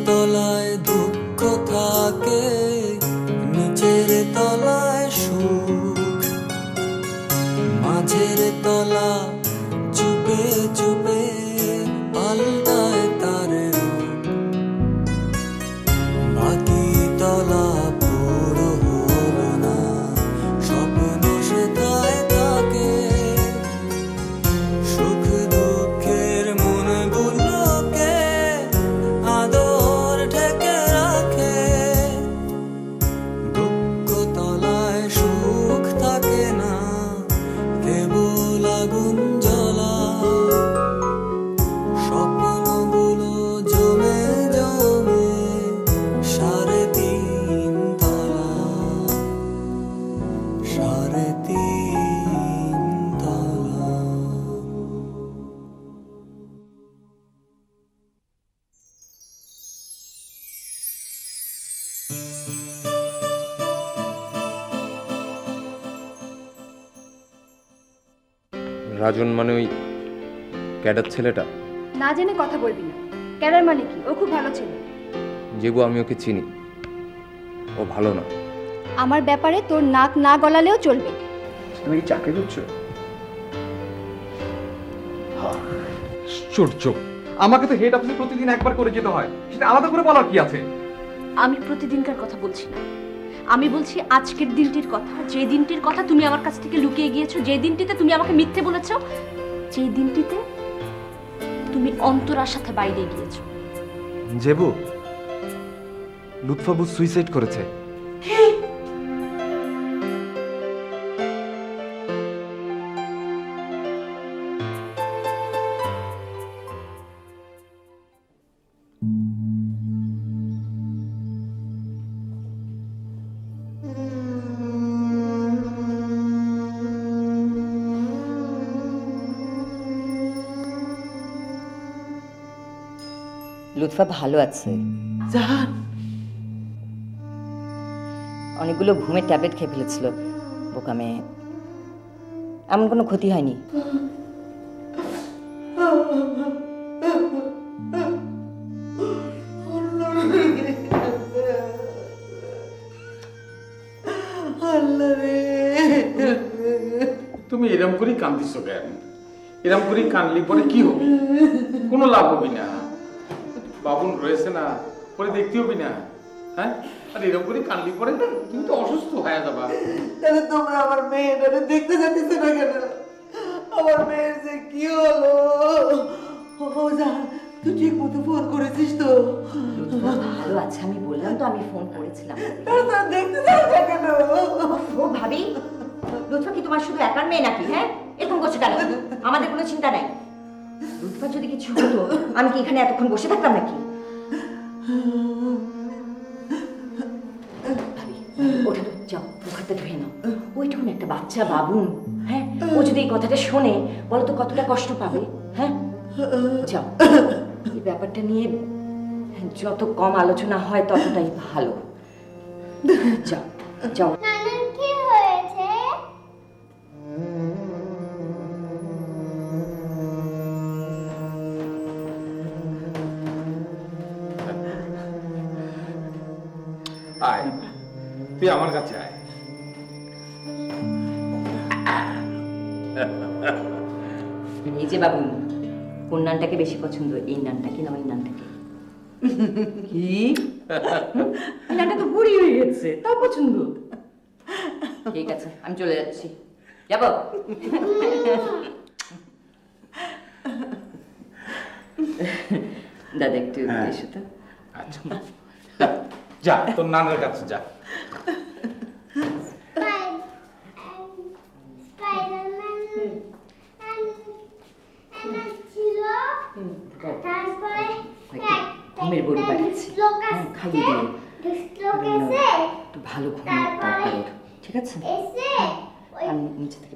তলায় দুঃখ থাকে, নিচের তলায় সুখ, মাঝের তলা চুপে চুপে পাল্টায় তার রূপ, বাকি তলা পুরো হলো না, স্বপ্ন সেথায় থাকে, সুখ দুঃখের মনগুলোকে আদর ঢেকে রাখে, দুঃখ তলায় সুখ থাকে না, কেবল আগুন জ্বলা, স্বপ্নগুলো জমে জমে সাড়ে তিন তলা, সাড়ে তিন তলা। রাজন মানে ওই ক্যাডার ছেলেটা? না জেনে কথা বলবি না। ক্যারার মানে কি? ও খুব ভালো ছেলে। যেগু আমি ওকে চিনি, ও ভালো না। আমার ব্যাপারে তোর নাক না গলালেও চলবে। তুমি কি চাকরি করছো? আশ্চর্য, আমাকে তো হেড অফিসে প্রতিদিন একবার করে যেতে হয়, সেটা আলাদা করে বলার কি আছে? আমি প্রতিদিনকার কথা বলছি না, আমি বলছি আজকের দিনটির কথা, যে দিনটির কথা তুমি আমার কাছ থেকে লুকিয়ে গিয়েছো, যে দিনটিতে তুমি আমাকে মিথ্যে বলেছো, যে দিনটিতে তুমি অন্তরার সাথে বাইরে গিয়েছো। জেবু, লুৎফাবু সুইসাইড করেছে। লুৎফা ভালো আছে, জাহান, অনেকগুলো ঘুমের ট্যাবলেট খেয়ে ফেলেছিল। বোকা মেয়ে, এমন কোনো ক্ষতি হয়নি। তুমি এরম করেই কান্দিস কেন? এরম করেই কানলি পরে কি হবে? কোনো লাভ হবে না। বাবুন রয়েছে না, পরে দেখতে হবে না। হ্যাঁ, আর এরম করে কানলি পরে তুমি তো অসুস্থ হয়ে যাবা। তাহলে তোমরা আমার মেয়েটারে দেখতে যাচ্ছিস না কেন? আমার মেয়ের যে কি হলো? ও জাহান, তুই ঠিক মতো ফোন করেছিস তো? লুৎফা ভালো আছে, আমি বললাম তো, আমি ফোন করেছিলাম। তাহলে দেখতে যাস না কেন? ও ভাবি, লুৎফা কি তোমার শুধু একার মেয়ে নাকি? হ্যাঁ, এরকম করছো কেন? আমাদের কোনো চিন্তা নাই। লুৎফা যদি কিছু হতো, আমি কি এখানে এতক্ষণ বসে থাকতাম নাকি? ভাবি, ওঠা তো, যাও মুখ হাতটা ধুয়ে নাও। ওইটুকুন একটা বাচ্চা বাবুন, হ্যাঁ, ও যদি এই কথাটা শোনে, বলো তো কতটা কষ্ট পাবে। হ্যাঁ, যাও, এই ব্যাপারটা নিয়ে যত কম আলোচনা হয় ততটাই ভালো। যাও যাও। নানার কি হয়েছে? আয়, তুই আমার কাছে আয়। এই যে বাবুন, কোন নানটাকে বেশি পছন্দ, এই নানটাকে না ওই নানটাকে? কি, এই নানটা তো বুড়ি হয়ে গেছে, তাও পছন্দ। ঠিক আছে, আমি চলে যাচ্ছি। যাব? দাদা একটু এসো তো। আচ্ছা, যা তোর নানার কাছে যা। স্পাইডারম্যান ছিল, তারপরে ঘুমের বড়ি বাড়িয়েছি, খাইয়ে দিয়ে একটু ভালো ঘুমের দরকার ওর, ঠিক আছে? আমি নিচে থেকে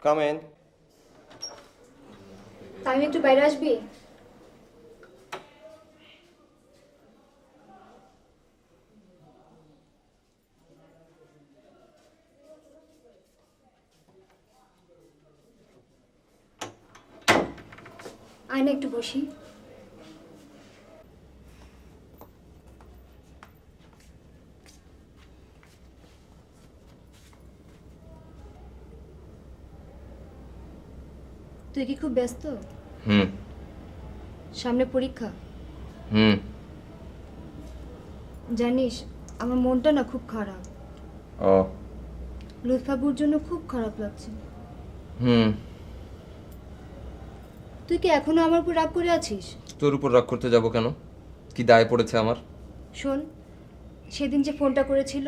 কাম ইন। আমি একটু বাইরে আসবি? আয় না একটু বসি। তুই কি খুব ব্যস্ত? হুম সামনে পরীক্ষা। হুম। জানিস আমার মনটা না খুব খারাপ। ও। লুৎফাবুর জন্য খুব খারাপ লাগছে। হুম। তুই কি এখনো আমার উপর রাগ করে আছিস? তোর উপর রাগ করতে যাব কেন? কি দায় পড়েছে আমার? শোন, সেদিন যে ফোনটা করেছিল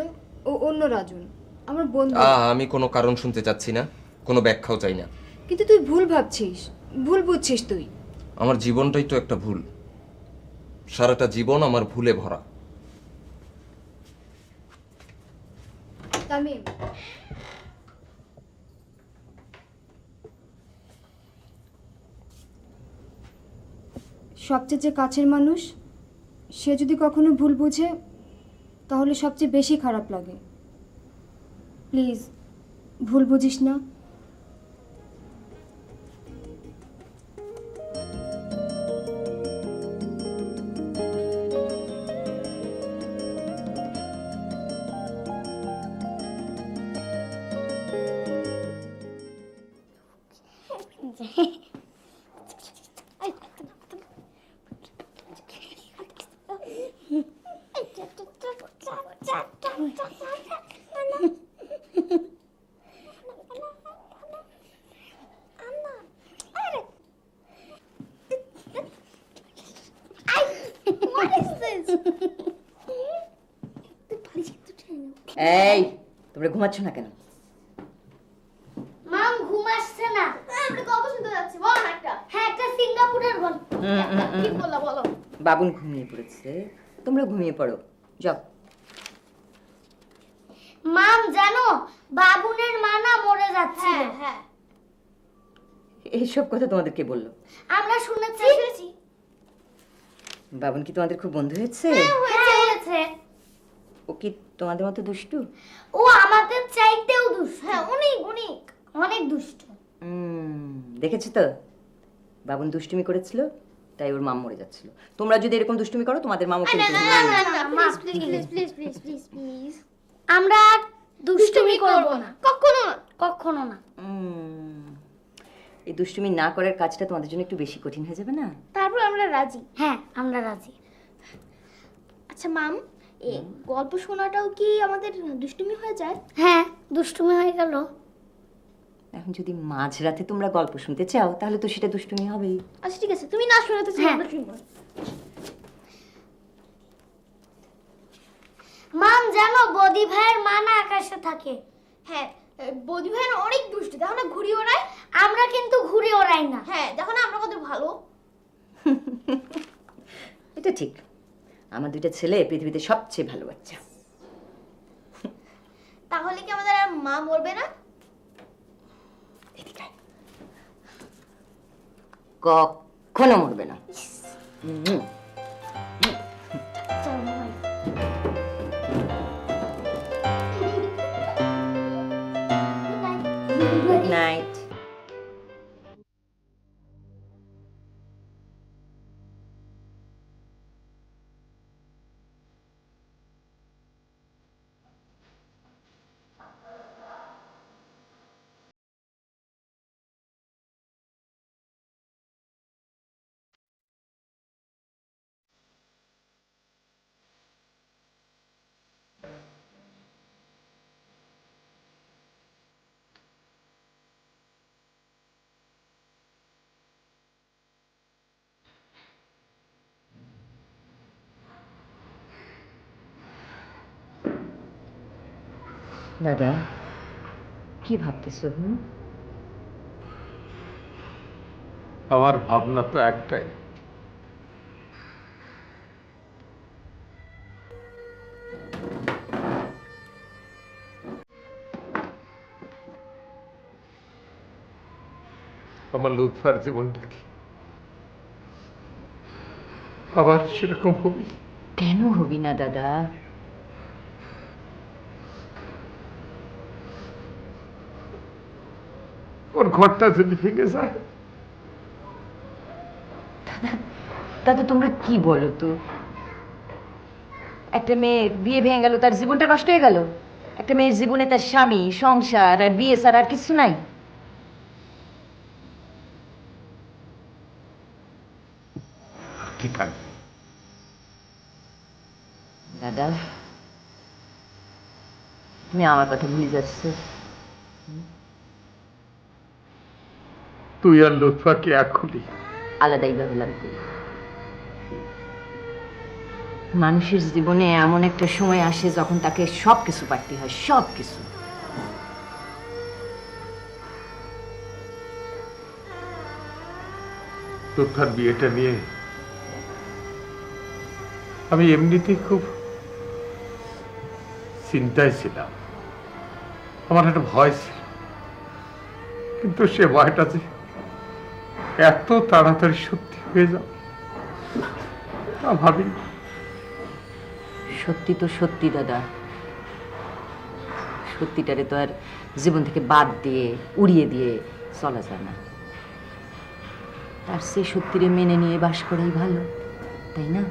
ও অন্য রাজন, আমার বন্ধু। আমি কোনো কারণ শুনতে চাচ্ছি না, কোনো ব্যাখ্যাও চাই না। কিন্তু তুই ভুল ভাবছিস, ভুল বুঝছিস তুই। আমার জীবনটাই তো একটা ভুল, সারাটা জীবন আমার ভুলে ভরা। তামিম, সবচেয়ে যে কাছের মানুষ সে যদি কখনো ভুল বুঝে তাহলে সবচেয়ে বেশি খারাপ লাগে। প্লিজ ভুল বুঝিস না। এই, তোমরা ঘুমাচ্ছ না কেন? মাম ঘুম আসছে না। আমরা গল্প শুনতে যাচ্ছি, বল না একটা। হ্যাঁ, একটা সিঙ্গাপুরের গল্প। কি বললা বলো? বাবুন ঘুমিয়ে পড়েছে, তোমরা ঘুমিয়ে পড়ো, যাও। মাম জানো বাবুনের মা না মরে যাচ্ছে। হ্যাঁ, এইসব কথা তোমাদেরকে বললো? আমরা শুনেছি। বাবুন কি তোমাদের খুব বন্ধু হয়েছে? হয়েছে। ও কি তোমাদের মতো দুষ্টু? ও আমাদের চাইতেও দুষ্ট। হ্যাঁ, অনেক দুষ্ট। দেখেছো তো, বাবুন দুষ্টুমি করেছিল তাই ওর মাম মরে যাচ্ছিল। তোমরা যদি এরকম দুষ্টুমি করো তোমাদের মামা প্লিজ আমরা আর দুষ্টুমি করব না, কখনো না। এই দুষ্টুমি না করার কাজটা তোমাদের জন্য একটু বেশি কঠিন হয়ে যাবে না? তারপর আমরা রাজি। হ্যাঁ, আমরা রাজি। আচ্ছা মাম, এই গল্প শোনাটাও কি আমাদের দুষ্টুমি হয়ে যায়? হ্যাঁ, দুষ্টুমি হয়ে গেল। এখন যদি মাঝরাতে তোমরা গল্প শুনতে চাও তাহলে তো সেটা দুষ্টুমি হবেই। আচ্ছা ঠিক আছে, তুমি না শোনাতে চাও, আমরা শুনবো। মাম জানো বদি ভাইয়ের মা না আকাশে থাকে। হ্যাঁ, বদি ভাইয়ের অনেক দুষ্টু, দেখো না ঘুড়ি ওড়ায়। আমরা কিন্তু ঘুড়ি ওড়াই না। হ্যাঁ, দেখো না আমরা কত ভালো। এটা ঠিক, আমার দুইটা ছেলে পৃথিবীতে সবচেয়ে ভালো বাচ্চা। তাহলে কি আমাদের আর মা মরবে না? কখনো মরবে না। Good night. দাদা, কি ভাবতেছো? আমার ভাবনা তো একটাই, আমার লুৎফার জীবনটা কি আবার সেরকম হবি? কেন হবি না দাদা? ওর ঘরটা যদি ভেঙে যায়? দাদা তোমরা কি বলো তো? একটা মেয়ের বিয়ে ভেঙে গেল, তার জীবনটা নষ্ট হয়ে গেল? একটা মেয়ের জীবনে তার স্বামী, সংসার আর বিয়ে ছাড়া আর কিছু নাই? কি থাকবে? দাদা তুমি আমার কথা ভুলে যাচ্ছ। তুই আর লুৎফা কি এক হলি? আলাদাই ভাবে লাগবে। মানুষের জীবনে এমন একটা সময় আসে যখন তাকে সবকিছু পারতে হয়, সবকিছু। লুৎফার বিয়েটা নিয়ে আমি এমনিতেই খুব চিন্তায় ছিলাম, আমার একটা ভয় ছিল, কিন্তু সে ভয়টা যে এত তাড়াতাড়ি সত্যি হয়ে যাবে তা ভাবিনি। সত্যি তো সত্যি দাদা, সত্যিটারে তো আর জীবন থেকে বাদ দিয়ে উড়িয়ে দিয়ে চলা যায় না। তার সে সত্যিরে মেনে নিয়ে বাস করেই ভালো, তাই না?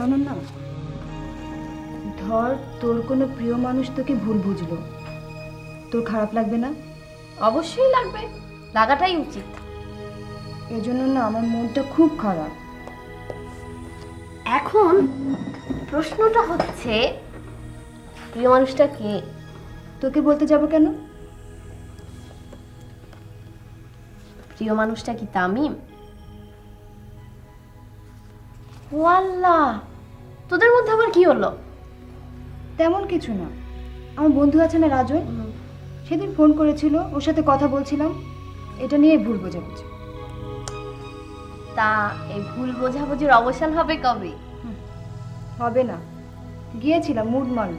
অনন্যা, ধর তোর কোনো প্রিয় মানুষ তোকে ভুল বুঝলো, তোর খারাপ লাগবে না? অবশ্যই লাগবে, লাগাটাই উচিত। এজন্য না আমার মনটা খুব খারাপ। এখন প্রশ্নটা হচ্ছে প্রিয় মানুষটা কে? তোকে বলতে যাব কেন? প্রিয় মানুষটা কি তামিম? ওয়াল্লা, তোদের মধ্যে আবার কি হলো? তেমন কিছু না, আমার বন্ধু আছে না রাজন, সেদিন ফোন করেছিল, ওর সাথে কথা বলছিলাম, এটা নিয়ে ভুল বোঝাবুঝি। তা এই ভুল বোঝাবুঝির অবসান হবে কবে? হবে না, গিয়েছিলাম মুড মান।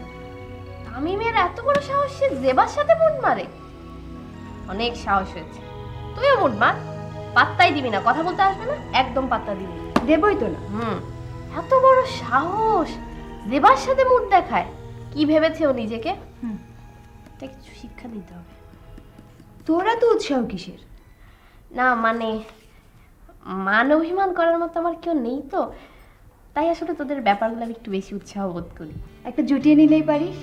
তামিমের এত বড় সাহস, সে জেবার সাথে মুড মারে? অনেক সাহস হয়েছে, তুইও মুড মার, পাত্তাই দিবি না, কথা বলতে আসবে না, একদম পাত্তা দিবি না। দেবই তো না। এত বড় সাহস, জেবার সাথে মুড দেখায়, কি ভেবেছে ও নিজেকে? এটা কিছু শিক্ষা দিতে হবে। তোরা তো উৎসাহ কিসের? না মানে মান অভিমান করার মতো আমার কেউ নেই তো, তাই আসলে তোদের ব্যাপারগুলো আমি একটু বেশি উৎসাহ বোধ করি। একটা জুটিয়ে নিলেই পারিস।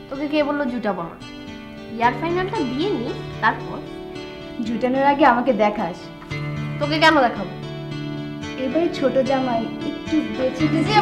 তোকে কে বললো জুটাবো না? ইয়ার ফাইনালটা দিয়ে নি, তারপর জুটানোর আগে আমাকে দেখাস। তোকে কেন দেখাবো? এবারে ছোট জামাই একটু বেঁচে গেছে।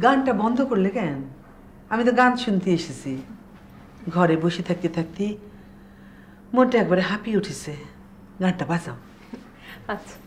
গানটা বন্ধ করলে কেন? আমি তো গান শুনতে এসেছি। ঘরে বসে থাকতে থাকতে মনটা একবারে হাঁপিয়ে উঠেছে। গানটা বাজাও। আচ্ছা।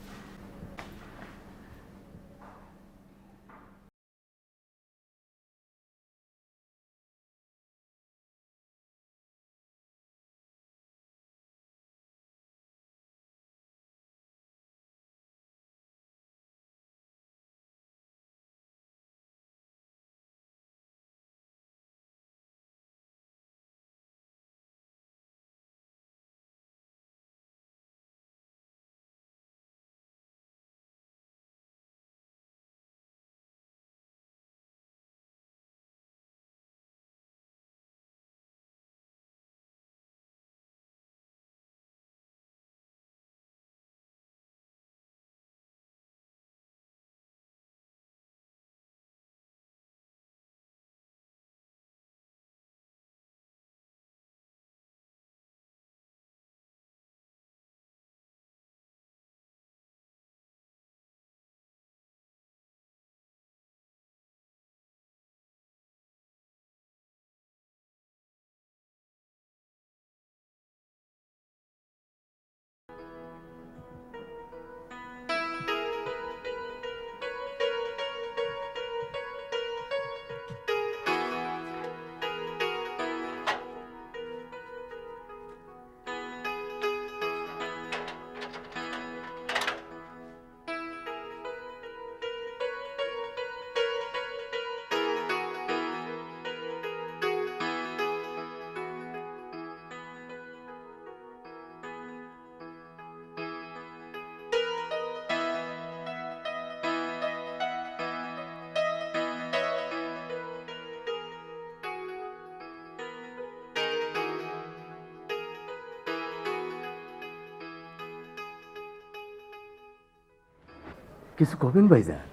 কিছু কবেন ভাইজান?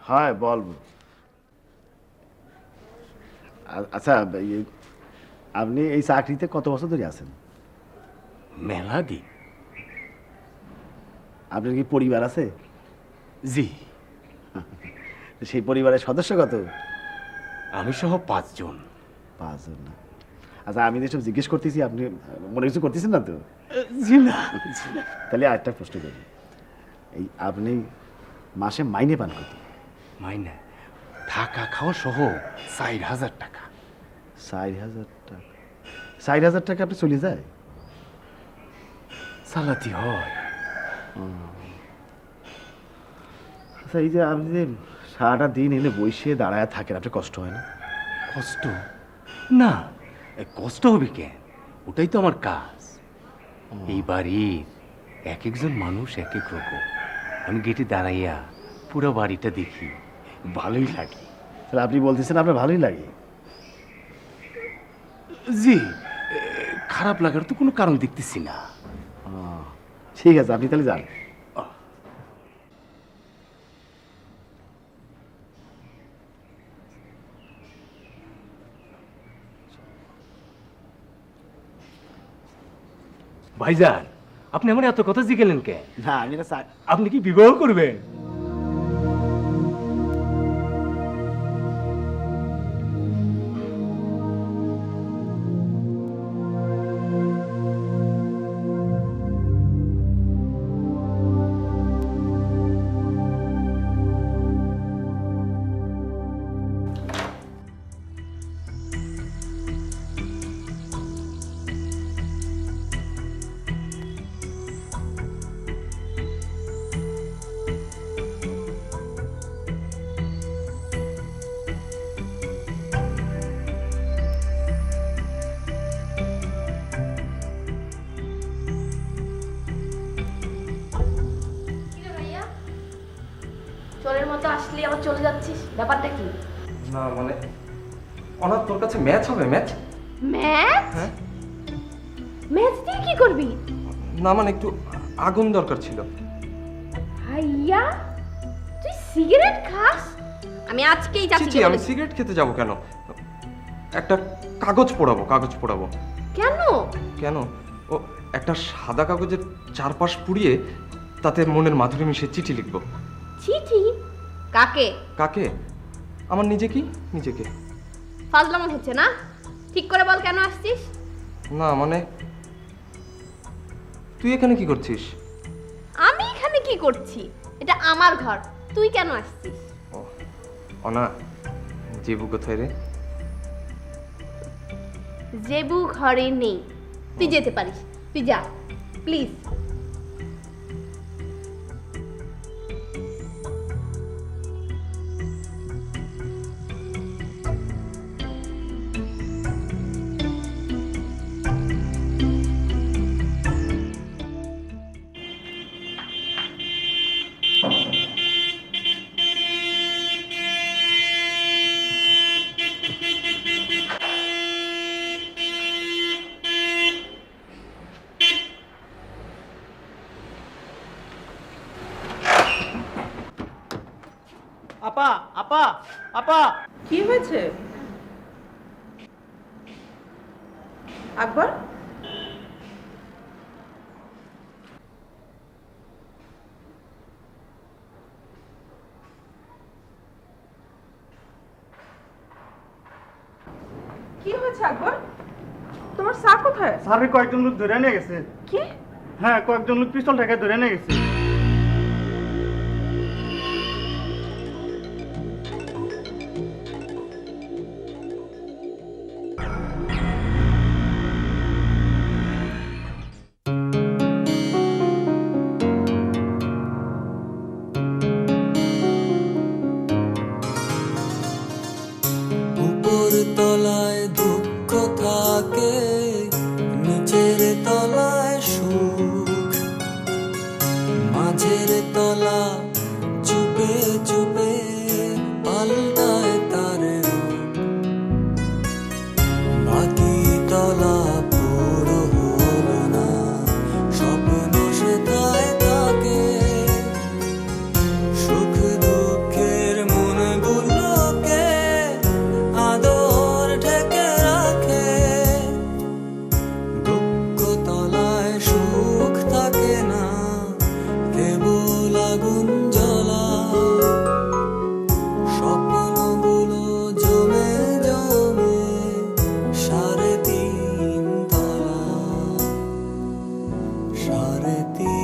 হ্যাঁ বলবো। আচ্ছা আপনি এই চাকরিতে কত বছর ধরে আছেন? মেলা দিন। আপনার কি পরিবার আছে? জি। সেই পরিবারের সদস্য কত? আমি সহ 5 জন। 5 জন না? আচ্ছা আমি যেসব জিজ্ঞেস করতেছি আপনি মনে কিছু করতেছেন না তো? জি না। তাহলে আরেকটা প্রশ্ন করি, এই আপনি মাসে মাইনে পান কত? মাইনে থাকা খাওয়া সহ 4,000 টাকা। 4,000 টাকা? 4,000 টাকা আপনি চলে যায়? চালাতি হয়। আচ্ছা এই যে আপনি যে সারাটা দিন এনে বসে দাঁড়ায় থাকেন, আপনার কষ্ট হয় না? কষ্ট না, কষ্ট হবে কেন? ওটাই তো আমার কাজ। এই বাড়ির এক একজন মানুষ এক এক রকম। আমি গেটে দাঁড়াইয়া পুরো বাড়িটা দেখি, ভালোই লাগে। তাহলে আপনি বলতেছেন আপনার ভালোই লাগে? জি, খারাপ লাগার তো কোনো কারণ দেখতেছি না। ঠিক আছে, আপনি তাহলে যান। ভাইজান, আপনি আমার এত কথা জিজ্ঞেলেন কে? না আমি না আপনি কি বিবাহ করবেন? চোরের মতো আসলি আবার চলে যাচ্ছিস, ব্যাপারটা কি? না মানে অনাথ, তোর কাছে ম্যাচ হবে? ম্যাচ? ম্যাচ? হ্যাঁ। ম্যাচ দিয়ে কি করবি? না মানে একটু আগুন দরকার ছিল। ভাইয়া তুই সিগারেট খাস? আমি আজকেই ছি ছি, আমি সিগারেট খেতে যাব কেন? একটা কাগজ পোড়াবো। কেন? কেন? ও একটা সাদা কাগজের চারপাশ পুড়িয়ে তাতে মনের মাধুরী মিশিয়ে চিঠি লিখবো। চিঠি? কাকে? কাকে? আমার নিজেকে ফাজলামো হচ্ছে না? ঠিক করে বল কেন আসছিস? না মানে তুই এখানে কি করছিস? আমি এখানে কি করছি? এটা আমার ঘর, তুই কেন আসছিস? অনা, জেবু কোথায় রে? জেবু ঘরে নেই, তুই যেতে পারিস, তুই যা প্লিজ। আপা আপা আপা, কি হয়েছে আকবর? কি হয়েছে আকবর? তোমার স্যার কোথায়? স্যারের কয়েকজন লোক ধরে নিয়ে গেছে। কি? হ্যাঁ, কয়েকজন লোক পিস্তল ঠেকায় ধরে নিয়ে গেছে। উপর তলায় দুঃখ থাকে, নিচের তলায় সুখ, মাঝের তলা চুপে চুপে পাল্টায় তার রূপ, বাকি তলা পুরো হলো না, স্বপ্ন সেটায় থাকে, সুখ দুঃখের মনগুলোকে আদর ঢেকে রাখে, দুঃখ তলায় সুখ থাকে না, কেবল আগুন জ্বলা, স্বপ্নগুলো জমে জমে 3.5 তলা, 3.5